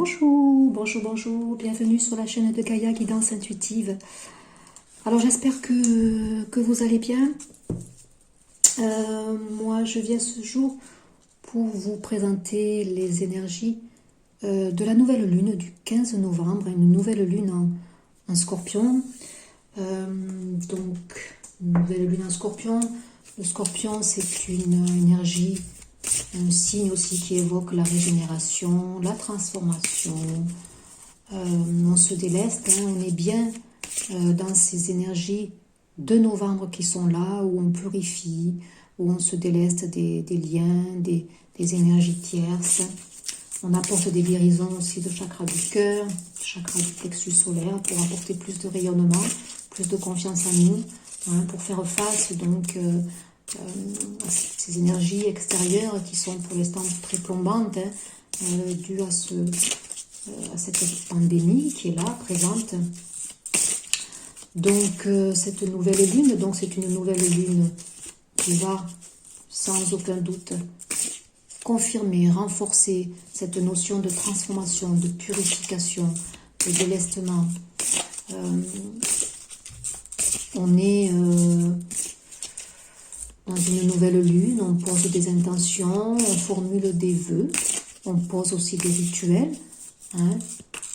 Bonjour, bonjour, bonjour, bienvenue sur la chaîne de Gaïa Guidance Intuitive. Alors j'espère que vous allez bien. Moi je viens ce jour pour vous présenter les énergies de la nouvelle lune du 15 novembre, une nouvelle lune en Scorpion. Donc, une nouvelle lune en Scorpion. Le Scorpion c'est une énergie, un signe aussi qui évoque la régénération, la transformation. On se déleste, hein, on est bien dans ces énergies de novembre qui sont là, où on purifie, où on se déleste des liens, des énergies tierces. On apporte des guérisons aussi de chakra du cœur, chakra du plexus solaire, pour apporter plus de rayonnement, plus de confiance en nous, hein, pour faire face donc à ces énergies extérieures qui sont pour l'instant très plombantes, hein, dues à cette pandémie qui est là, présente. Donc cette nouvelle lune, donc c'est une nouvelle lune qui va sans aucun doute confirmer, renforcer cette notion de transformation, de purification, de délestement. On est dans une nouvelle lune, on pose des intentions, on formule des vœux, on pose aussi des rituels. Hein.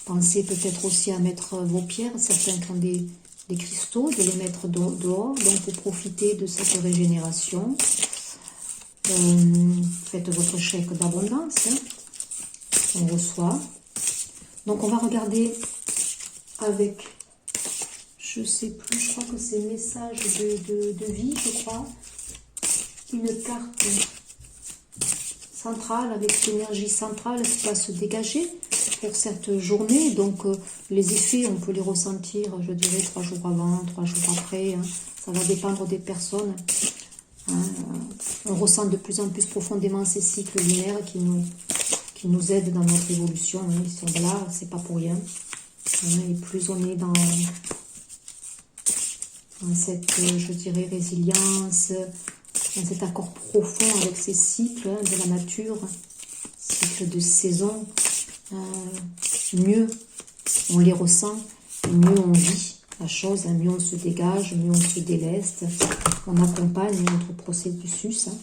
Pensez peut-être aussi à mettre vos pierres, certains qui ont des cristaux, de les mettre dehors, donc pour profiter de cette régénération. Faites votre chèque d'abondance, hein. On reçoit. Donc on va regarder avec, je sais plus, je crois que c'est message de vie, je crois, une carte centrale avec l'énergie centrale qui va se dégager pour cette journée. Donc les effets, on peut les ressentir, je dirais, 3 jours avant, 3 jours après, hein. Ça va dépendre des personnes. Hein. On ressent de plus en plus profondément ces cycles lunaires qui nous aident dans notre évolution. Hein. Ils sont là, c'est pas pour rien. Hein. Et plus on est dans cette, je dirais, résilience, dans cet accord profond avec ces cycles, hein, de la nature, cycles de saison, mieux on les ressent, et mieux on vit la chose, hein, mieux on se dégage, mieux on se déleste, on accompagne notre processus. Hein.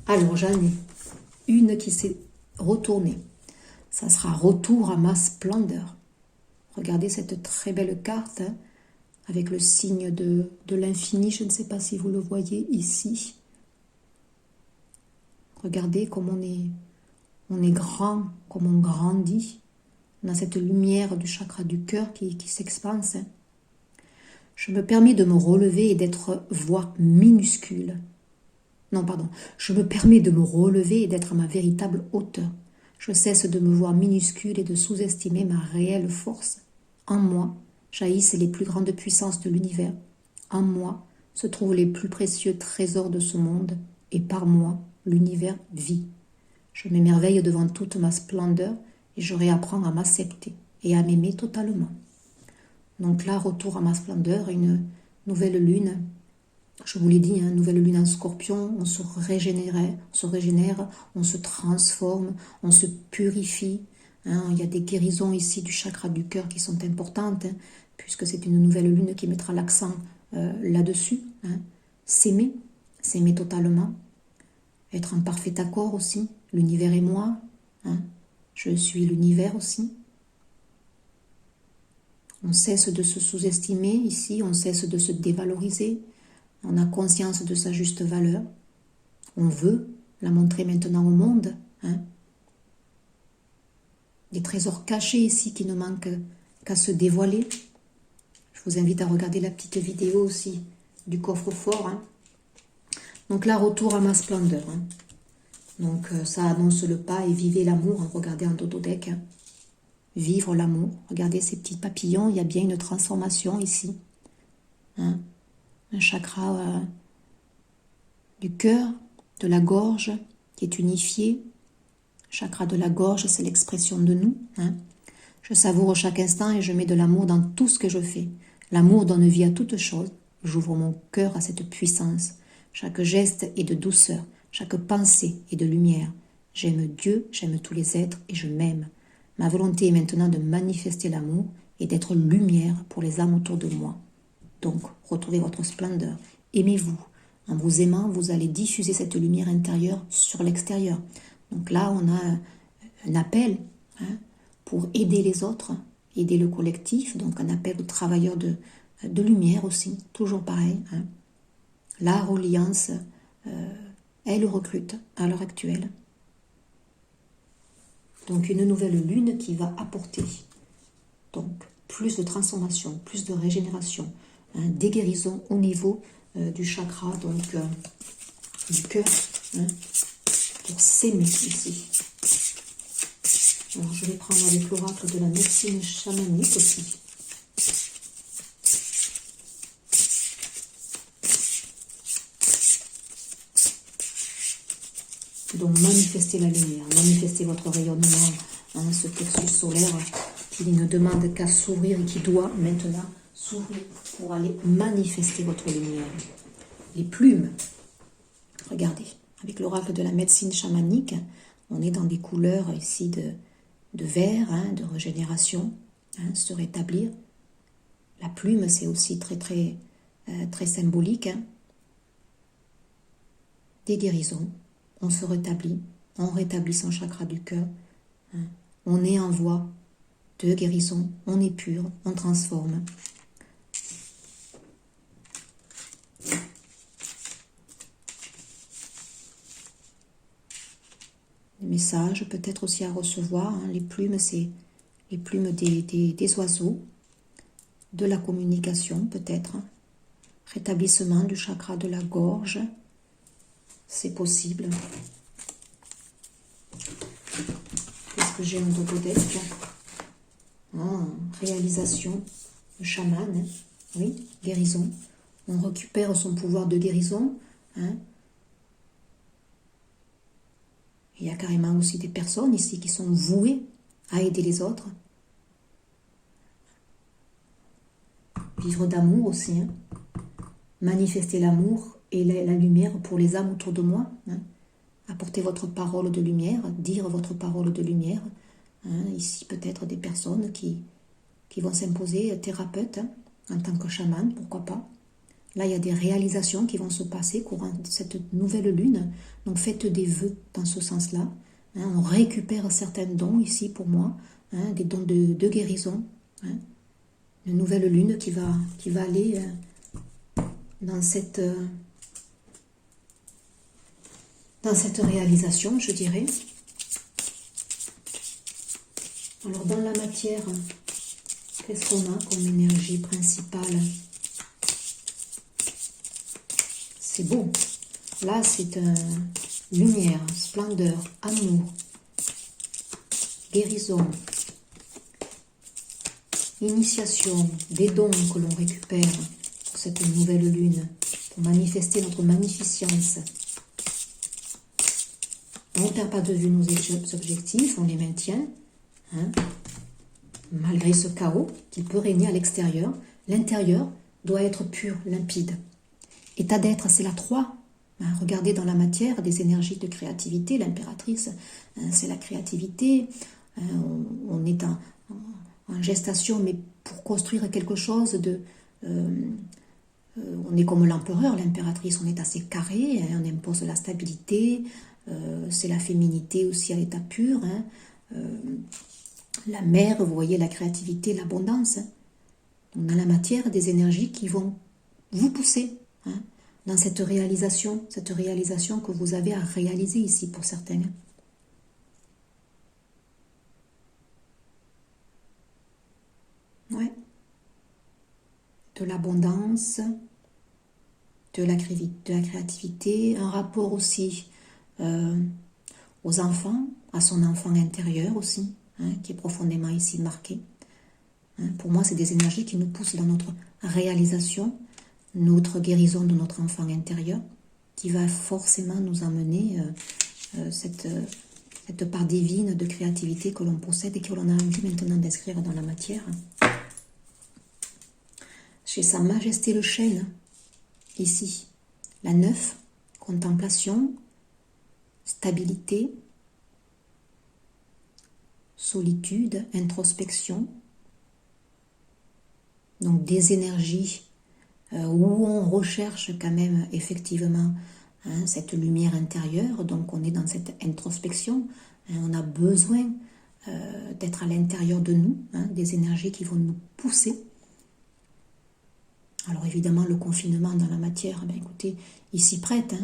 Alors j'en ai une qui s'est retournée, ça sera retour à ma splendeur. Regardez cette très belle carte, hein, avec le signe de l'infini, je ne sais pas si vous le voyez ici. Regardez comme on est grand, comme on grandit. On a cette lumière du chakra du cœur qui s'expanse. Hein. Je me permets de me relever et d'être voix minuscule. Non, pardon. Je me permets de me relever et d'être à ma véritable hauteur. Je cesse de me voir minuscule et de sous-estimer ma réelle force. En moi jaillissent les plus grandes puissances de l'univers. En moi se trouvent les plus précieux trésors de ce monde. Et par moi, l'univers vit. Je m'émerveille devant toute ma splendeur et je réapprends à m'accepter et à m'aimer totalement. Donc là, retour à ma splendeur, une nouvelle lune. Je vous l'ai dit, hein, nouvelle lune en Scorpion, on se régénère, on se transforme, on se purifie. Hein. Il y a des guérisons ici du chakra du cœur qui sont importantes, hein, puisque c'est une nouvelle lune qui mettra l'accent là-dessus. Hein. S'aimer totalement, être en parfait accord aussi, l'univers et moi. Hein. Je suis l'univers aussi. On cesse de se sous-estimer ici, on cesse de se dévaloriser. On a conscience de sa juste valeur. On veut la montrer maintenant au monde. Hein. Des trésors cachés ici qui ne manquent qu'à se dévoiler. Je vous invite à regarder la petite vidéo aussi du coffre-fort. Hein. Donc là, retour à ma splendeur. Hein. Donc ça annonce le pas et vivez l'amour. Hein. Regardez en dododeck. Hein. Vivre l'amour. Regardez ces petits papillons. Il y a bien une transformation ici. Hein. Un chakra du cœur, de la gorge qui est unifié. Chakra de la gorge, c'est l'expression de nous. Hein. Je savoure chaque instant et je mets de l'amour dans tout ce que je fais. L'amour donne vie à toute chose. J'ouvre mon cœur à cette puissance. Chaque geste est de douceur. Chaque pensée est de lumière. J'aime Dieu, j'aime tous les êtres et je m'aime. Ma volonté est maintenant de manifester l'amour et d'être lumière pour les âmes autour de moi. Donc, retrouvez votre splendeur. Aimez-vous. En vous aimant, vous allez diffuser cette lumière intérieure sur l'extérieur. Donc là, on a un appel pour aider les autres, aider le collectif. Donc un appel aux travailleurs de lumière aussi, toujours pareil. La Reliance, elle recrute à l'heure actuelle. Donc une nouvelle lune qui va apporter donc plus de transformation, plus de régénération, des guérisons au niveau du chakra, donc du cœur, pour s'aimer ici. Alors je vais prendre avec l'oracle de la médecine chamanique aussi. Donc manifestez la lumière, manifestez votre rayonnement, ce plexus solaire qui ne demande qu'à s'ouvrir et qui doit maintenant s'ouvrir pour aller manifester votre lumière. Les plumes, regardez, avec l'oracle de la médecine chamanique, on est dans des couleurs ici de vert, de régénération, se rétablir. La plume, c'est aussi très symbolique. Des guérisons. On se rétablit, on rétablit son chakra du cœur, on est en voie de guérison, on est pur, on transforme. Des messages peut-être aussi à recevoir, les plumes, c'est les plumes des oiseaux, de la communication peut-être, rétablissement du chakra de la gorge, c'est possible. Qu'est-ce que j'ai en Tokodesque? Réalisation, le chaman, oui, guérison. On récupère son pouvoir de guérison. Il y a carrément aussi des personnes ici qui sont vouées à aider les autres. Vivre d'amour aussi. Manifester l'amour et la lumière pour les âmes autour de moi. Apporter votre parole de lumière, dire votre parole de lumière. Ici, peut-être des personnes qui vont s'imposer thérapeutes en tant que chaman, pourquoi pas. Là, il y a des réalisations qui vont se passer courant cette nouvelle lune. Donc, faites des vœux dans ce sens-là. On récupère certains dons ici pour moi, des dons de guérison. Une nouvelle lune qui va aller dans cette réalisation, je dirais. Alors, dans la matière, qu'est-ce qu'on a comme énergie principale? C'est beau. Là, c'est lumière, splendeur, amour, guérison, initiation, des dons que l'on récupère pour cette nouvelle lune, pour manifester notre magnificence. On ne perd pas de vue nos objectifs, on les maintient. Malgré ce chaos qui peut régner à l'extérieur, l'intérieur doit être pur, limpide. État d'être, c'est la 3. Regardez dans la matière des énergies de créativité. L'impératrice, c'est la créativité. On est en gestation, mais pour construire quelque chose on est comme l'empereur, l'impératrice, on est assez carré, on impose la stabilité, c'est la féminité aussi à l'état pur. La mer, vous voyez, la créativité, l'abondance. On a la matière des énergies qui vont vous pousser dans cette réalisation que vous avez à réaliser ici pour certains. Ouais. De l'abondance, de la créativité, un rapport aussi aux enfants, à son enfant intérieur aussi, qui est profondément ici marqué. Pour moi, c'est des énergies qui nous poussent dans notre réalisation, notre guérison de notre enfant intérieur, qui va forcément nous amener cette part divine de créativité que l'on possède et que l'on a envie maintenant d'inscrire dans la matière. Chez Sa Majesté le Chêne, ici, la 9, contemplation, stabilité, solitude, introspection. Donc des énergies où on recherche quand même effectivement cette lumière intérieure. Donc on est dans cette introspection. On a besoin d'être à l'intérieur de nous, des énergies qui vont nous pousser. Alors évidemment, le confinement dans la matière, écoutez, il s'y prête.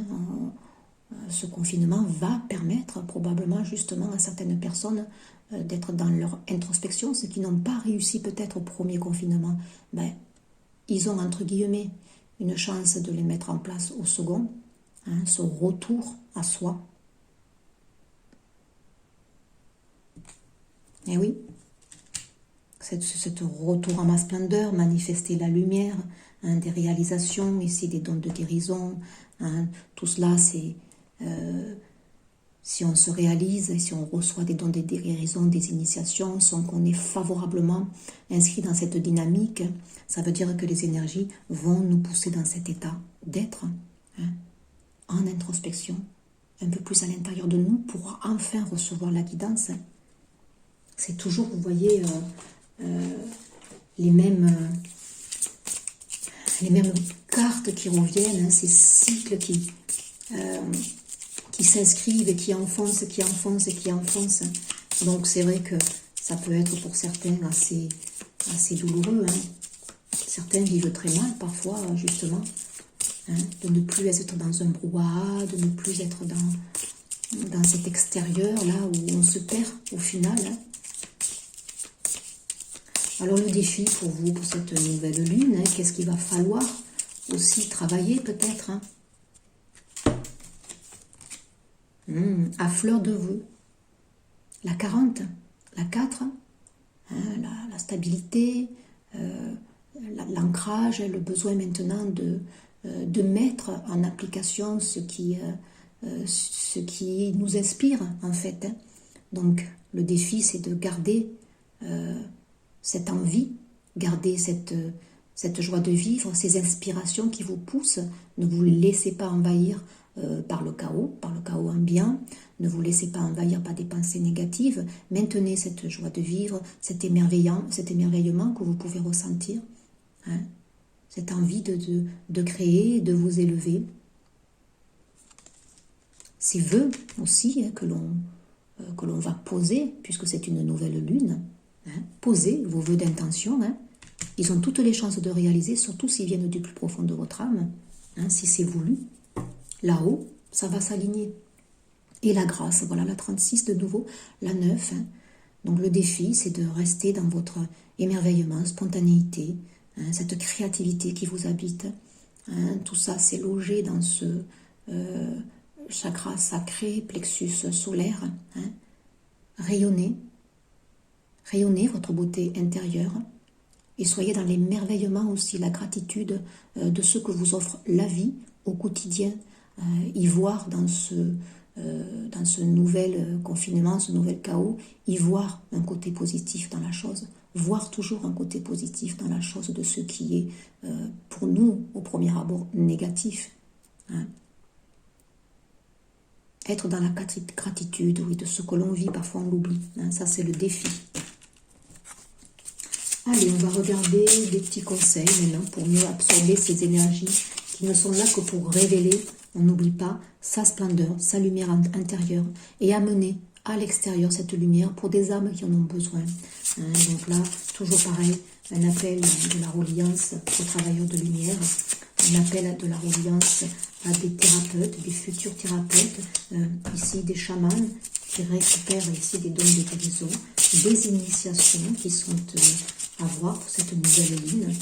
Ce confinement va permettre probablement justement à certaines personnes d'être dans leur introspection, ceux qui n'ont pas réussi peut-être au premier confinement. Ils ont entre guillemets une chance de les mettre en place au second, ce retour à soi. Et oui, ce retour à ma splendeur, manifester la lumière, des réalisations, ici des dons de guérison, tout cela c'est si on se réalise, si on reçoit des dons de guérison, des initiations, sans qu'on est favorablement inscrit dans cette dynamique, ça veut dire que les énergies vont nous pousser dans cet état d'être en introspection, un peu plus à l'intérieur de nous pour enfin recevoir la guidance. C'est toujours, vous voyez, les mêmes cartes qui reviennent, ces cycles qui s'inscrivent et qui enfoncent, qui enfoncent et qui enfoncent. Donc c'est vrai que ça peut être pour certains assez douloureux. Certains vivent très mal parfois, justement, de ne plus être dans un brouhaha, de ne plus être dans cet extérieur, là où on se perd au final. Alors le défi pour vous, pour cette nouvelle lune, qu'est-ce qu'il va falloir aussi travailler peut-être à fleur de vœux. La 40, la 4, la stabilité, l'ancrage, le besoin maintenant de mettre en application ce qui nous inspire en fait. Donc le défi c'est de garder cette envie, garder cette joie de vivre, ces inspirations qui vous poussent. Ne vous laissez pas envahir par le chaos ambiant. Ne vous laissez pas envahir par des pensées négatives. Maintenez cette joie de vivre, cet émerveillement que vous pouvez ressentir. Cette envie de créer, de vous élever. Ces vœux aussi que l'on va poser, puisque c'est une nouvelle lune. Posez vos vœux d'intention. Ils ont toutes les chances de réaliser, surtout s'ils viennent du plus profond de votre âme. Si c'est voulu. Là-haut, ça va s'aligner. Et la grâce, voilà la 36 de nouveau, la 9. Donc le défi, c'est de rester dans votre émerveillement, spontanéité, cette créativité qui vous habite. Tout ça, c'est logé dans ce chakra sacré, plexus solaire. Rayonnez votre beauté intérieure et soyez dans l'émerveillement aussi, la gratitude de ce que vous offre la vie au quotidien. Y voir dans ce nouvel confinement, ce nouvel chaos, y voir un côté positif dans la chose, voir toujours un côté positif dans la chose de ce qui est pour nous au premier abord négatif. Être dans la gratitude, oui, de ce que l'on vit, parfois on l'oublie. Ça c'est le défi. Allez, on va regarder des petits conseils maintenant pour mieux absorber ces énergies qui ne sont là que pour révéler, on n'oublie pas, sa splendeur, sa lumière intérieure et amener à l'extérieur cette lumière pour des âmes qui en ont besoin. Donc là, toujours pareil, un appel de la reliance aux travailleurs de lumière, un appel de la reliance à des thérapeutes, des futurs thérapeutes, ici des chamans qui récupèrent ici des dons de guérison, des initiations qui sont à voir pour cette nouvelle lune.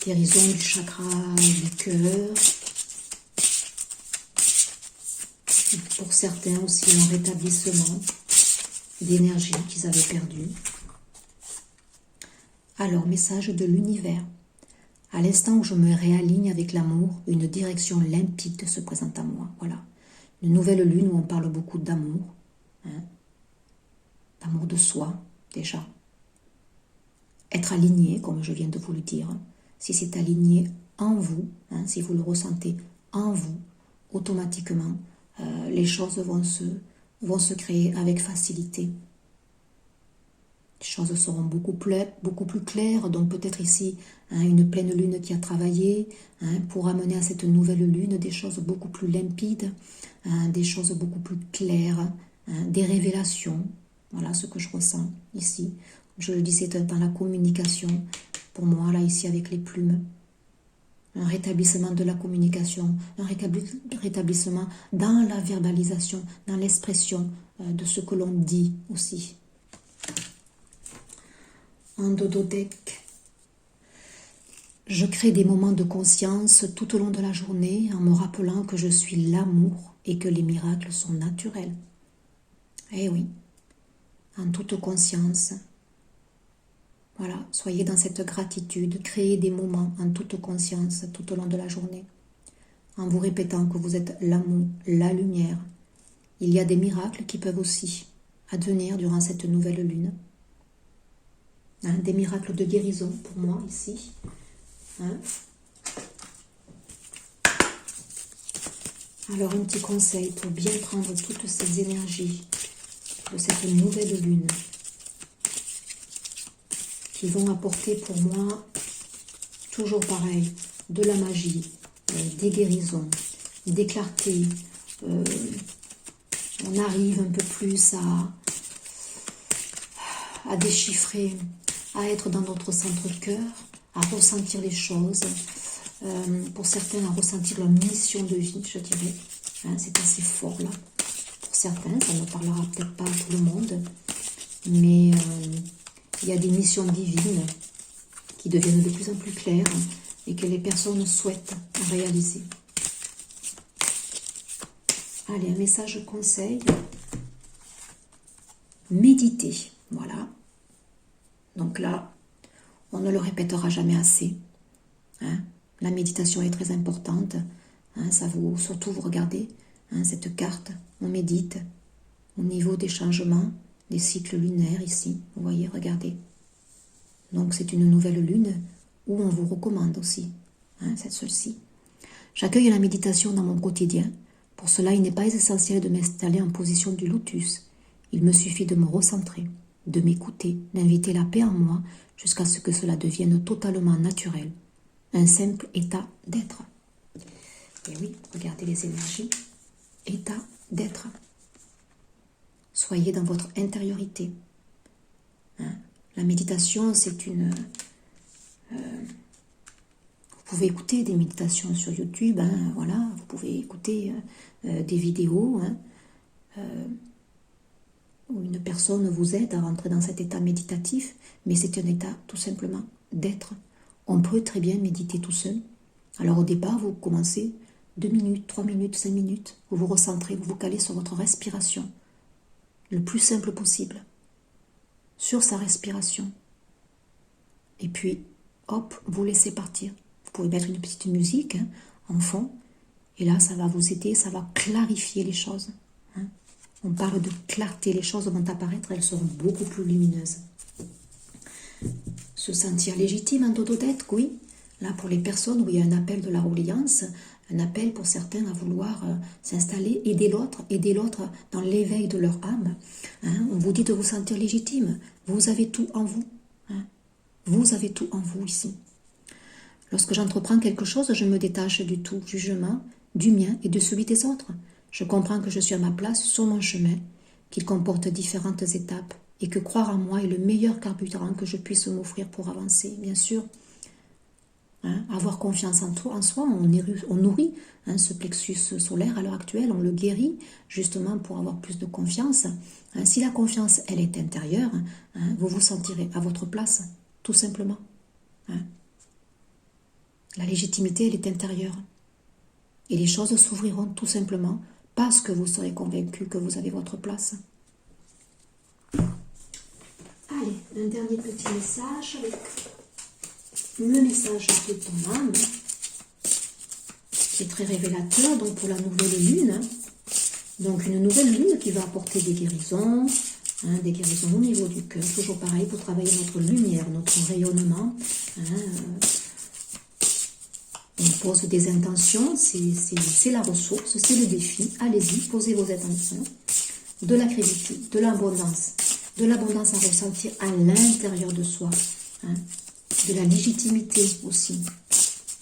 Guérison du chakra du cœur. Pour certains aussi un rétablissement d'énergie qu'ils avaient perdue. Alors, message de l'univers. À l'instant où je me réaligne avec l'amour, une direction limpide se présente à moi. Voilà. Une nouvelle lune où on parle beaucoup d'amour. D'amour de soi, déjà. Être aligné, comme je viens de vous le dire. Si c'est aligné en vous, si vous le ressentez en vous, automatiquement, les choses vont vont se créer avec facilité. Les choses seront beaucoup plus claires, donc peut-être ici une pleine lune qui a travaillé pour amener à cette nouvelle lune des choses beaucoup plus limpides, des choses beaucoup plus claires, des révélations. Voilà ce que je ressens ici. Je le disais dans la communication, pour moi, là, ici, avec les plumes. Un rétablissement de la communication, un rétablissement dans la verbalisation, dans l'expression de ce que l'on dit aussi. En dododeck, je crée des moments de conscience tout au long de la journée en me rappelant que je suis l'amour et que les miracles sont naturels. Eh oui, en toute conscience. Voilà, soyez dans cette gratitude, créez des moments en toute conscience tout au long de la journée, en vous répétant que vous êtes l'amour, la lumière. Il y a des miracles qui peuvent aussi advenir durant cette nouvelle lune. Des miracles de guérison pour moi ici. Alors un petit conseil pour bien prendre toutes ces énergies de cette nouvelle lune qui vont apporter pour moi toujours pareil, de la magie, des guérisons, des clartés. On arrive un peu plus à déchiffrer, à être dans notre centre de cœur, à ressentir les choses, pour certains à ressentir leur mission de vie, je dirais. C'est assez fort là. Pour certains, ça ne parlera peut-être pas à tout le monde, mais il y a des missions divines qui deviennent de plus en plus claires et que les personnes souhaitent réaliser. Allez, un message conseil. Méditer, voilà. Donc là, on ne le répétera jamais assez. La méditation est très importante. Surtout, vous regardez cette carte, on médite au niveau des changements, des cycles lunaires ici. Vous voyez, regardez. Donc c'est une nouvelle lune où on vous recommande aussi, celle-ci. J'accueille la méditation dans mon quotidien. Pour cela, il n'est pas essentiel de m'installer en position du lotus. Il me suffit de me recentrer, de m'écouter, d'inviter la paix en moi jusqu'à ce que cela devienne totalement naturel. Un simple état d'être. Et oui, regardez les énergies. État d'être. Soyez dans votre intériorité. La méditation, c'est une... vous pouvez écouter des méditations sur YouTube, voilà. Vous pouvez écouter des vidéos où une personne vous aide à rentrer dans cet état méditatif, mais c'est un état tout simplement d'être. On peut très bien méditer tout seul. Alors au départ, vous commencez 2 minutes, 3 minutes, 5 minutes, vous vous recentrez, vous vous calez sur votre respiration, le plus simple possible, sur sa respiration. Et puis, hop, vous laissez partir. Vous pouvez mettre une petite musique en fond, et là, ça va vous aider, ça va clarifier les choses. On parle de clarté, les choses vont apparaître, elles seront beaucoup plus lumineuses. Se sentir légitime en dododeck, oui. Là, pour les personnes où il y a un appel de la reliance, un appel pour certains à vouloir s'installer, aider l'autre dans l'éveil de leur âme. On vous dit de vous sentir légitime. Vous avez tout en vous. Vous avez tout en vous ici. Lorsque j'entreprends quelque chose, je me détache du tout jugement, du mien et de celui des autres. Je comprends que je suis à ma place sur mon chemin, qu'il comporte différentes étapes et que croire en moi est le meilleur carburant que je puisse m'offrir pour avancer. Bien sûr, avoir confiance en soi, on nourrit ce plexus solaire à l'heure actuelle, on le guérit justement pour avoir plus de confiance. Si la confiance, elle est intérieure, vous vous sentirez à votre place, tout simplement. La légitimité, elle est intérieure. Et les choses s'ouvriront tout simplement parce que vous serez convaincu que vous avez votre place. Allez, un dernier petit message avec le message de ton âme, qui est très révélateur donc pour la nouvelle lune. Donc une nouvelle lune qui va apporter des guérisons au niveau du cœur. Toujours pareil, pour travailler notre lumière, notre rayonnement. On pose des intentions, c'est la ressource, c'est le défi. Allez-y, posez vos intentions. de la crédité, de l'abondance à ressentir à l'intérieur de soi, hein, de la légitimité aussi,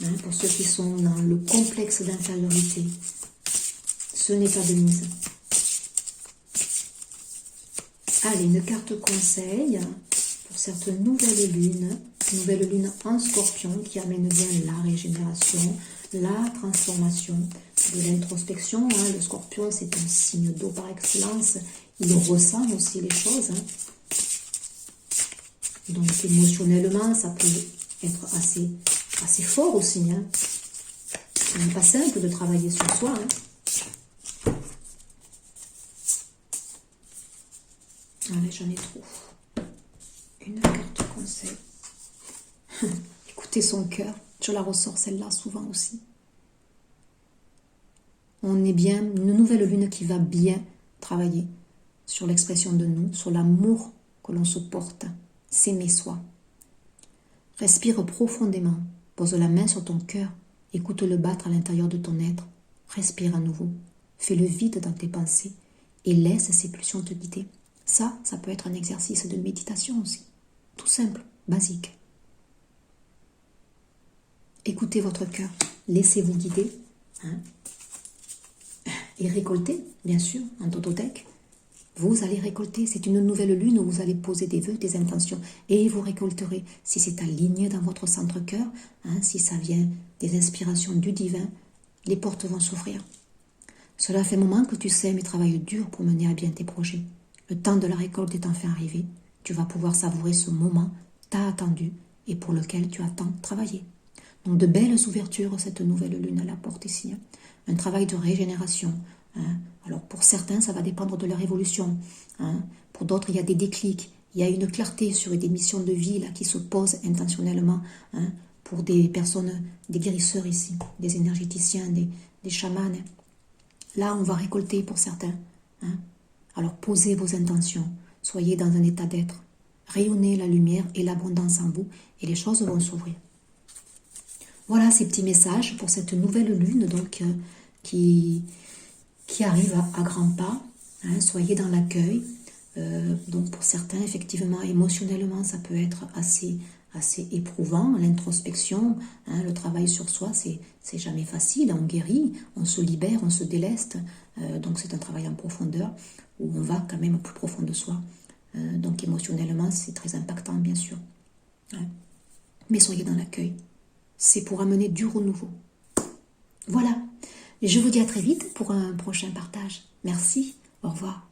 hein, pour ceux qui sont dans le complexe d'infériorité. Ce n'est pas de mise. Allez, une carte conseil pour cette nouvelle lune en Scorpion qui amène bien la régénération, la transformation, de l'introspection. Hein. Le Scorpion, c'est un signe d'eau par excellence. Il ressent aussi les choses. Hein. Donc émotionnellement, ça peut être assez fort aussi. Hein. Ce n'est pas simple de travailler sur soi. Hein. Allez, j'en ai trop. Une carte conseil. Écoutez son cœur. Je la ressors celle-là souvent aussi. On est bien, une nouvelle lune qui va bien travailler sur l'expression de nous, sur l'amour que l'on se porte, s'aimer soi. Respire profondément, pose la main sur ton cœur, écoute-le battre à l'intérieur de ton être, respire à nouveau, fais le vide dans tes pensées et laisse ces pulsions te guider. Ça peut être un exercice de méditation aussi, tout simple, basique. Écoutez votre cœur, laissez-vous guider, hein, et récolter, bien sûr, en totothèque. Vous allez récolter, c'est une nouvelle lune où vous allez poser des vœux, des intentions, et vous récolterez. Si c'est aligné dans votre centre-cœur, hein, si ça vient des inspirations du divin, les portes vont s'ouvrir. Cela fait un moment que tu sèmes et travailles dur pour mener à bien tes projets. Le temps de la récolte est enfin arrivé. Tu vas pouvoir savourer ce moment tant attendu et pour lequel tu as tant travaillé. Donc de belles ouvertures, cette nouvelle lune à la porte ici. Hein. Un travail de régénération. Hein. Alors pour certains, ça va dépendre de leur évolution. Hein. Pour d'autres, il y a des déclics. Il y a une clarté sur des missions de vie là, qui se posent intentionnellement. Hein. Pour des personnes, des guérisseurs ici, des énergéticiens, des chamans. Là, on va récolter pour certains. Hein. Alors posez vos intentions. Soyez dans un état d'être. Rayonnez la lumière et l'abondance en vous et les choses vont s'ouvrir. Voilà ces petits messages pour cette nouvelle lune donc, qui arrive à grands pas. Hein, soyez dans l'accueil. Donc pour certains, effectivement, émotionnellement, ça peut être assez éprouvant. L'introspection, hein, le travail sur soi, c'est jamais facile. On guérit, on se libère, on se déleste. Donc c'est un travail en profondeur où on va quand même au plus profond de soi. Donc émotionnellement, c'est très impactant, bien sûr. Hein. Mais soyez dans l'accueil. C'est pour amener du renouveau. Voilà. Je vous dis à très vite pour un prochain partage. Merci. Au revoir.